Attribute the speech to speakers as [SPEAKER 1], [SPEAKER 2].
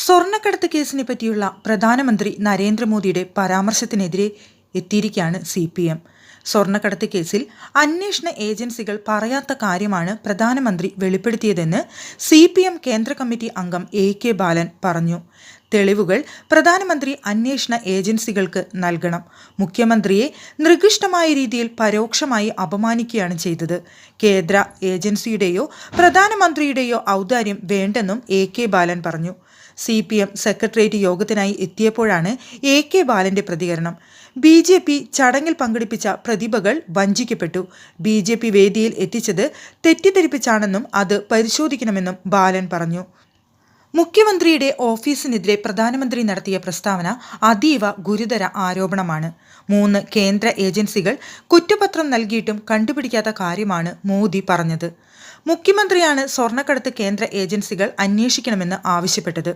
[SPEAKER 1] സ്വർണ്ണക്കടത്ത് കേസിനെ പറ്റിയുള്ള പ്രധാനമന്ത്രി നരേന്ദ്രമോദിയുടെ പരാമർശത്തിനെതിരെ എത്തിയിരിക്കുകയാണ് CPM. സ്വർണ്ണക്കടത്ത് കേസിൽ അന്വേഷണ ഏജൻസികൾ പറയാത്ത കാര്യമാണ് പ്രധാനമന്ത്രി വെളിപ്പെടുത്തിയതെന്ന് CPM കേന്ദ്ര കമ്മിറ്റി അംഗം AK ബാലൻ പറഞ്ഞു. തെളിവുകൾ പ്രധാനമന്ത്രി അന്വേഷണ ഏജൻസികൾക്ക് നൽകണം. മുഖ്യമന്ത്രിയെ നിർദ്ദിഷ്ടമായ രീതിയിൽ പരോക്ഷമായി അപമാനിക്കുകയാണ് ചെയ്തത്. കേന്ദ്ര ഏജൻസിയുടെയോ പ്രധാനമന്ത്രിയുടെയോ ഔദാര്യം വേണ്ടെന്നും AK ബാലൻ പറഞ്ഞു. CPM സെക്രട്ടേറിയറ്റ് യോഗത്തിനായി എത്തിയപ്പോഴാണ് AK ബാലന്റെ പ്രതികരണം. BJP ചടങ്ങിൽ പങ്കെടുപ്പിച്ച പ്രതിഭകൾ വഞ്ചിക്കപ്പെട്ടു. BJP വേദിയിൽ എത്തിച്ചത് തെറ്റിദ്ധരിപ്പിച്ചാണെന്നും അത് പരിശോധിക്കണമെന്നും ബാലൻ പറഞ്ഞു. മുഖ്യമന്ത്രിയുടെ ഓഫീസിനെതിരെ പ്രധാനമന്ത്രി നടത്തിയ പ്രസ്താവന അതീവ ഗുരുതര ആരോപണമാണ്. 3 കേന്ദ്ര ഏജൻസികൾ കുറ്റപത്രം നൽകിയിട്ടും കണ്ടുപിടിക്കാത്ത കാര്യമാണ് മോദി പറഞ്ഞത്. മുഖ്യമന്ത്രിയാണ് സ്വർണ്ണക്കടത്ത് കേന്ദ്ര ഏജൻസികൾ അന്വേഷിക്കണമെന്ന് ആവശ്യപ്പെട്ടത്.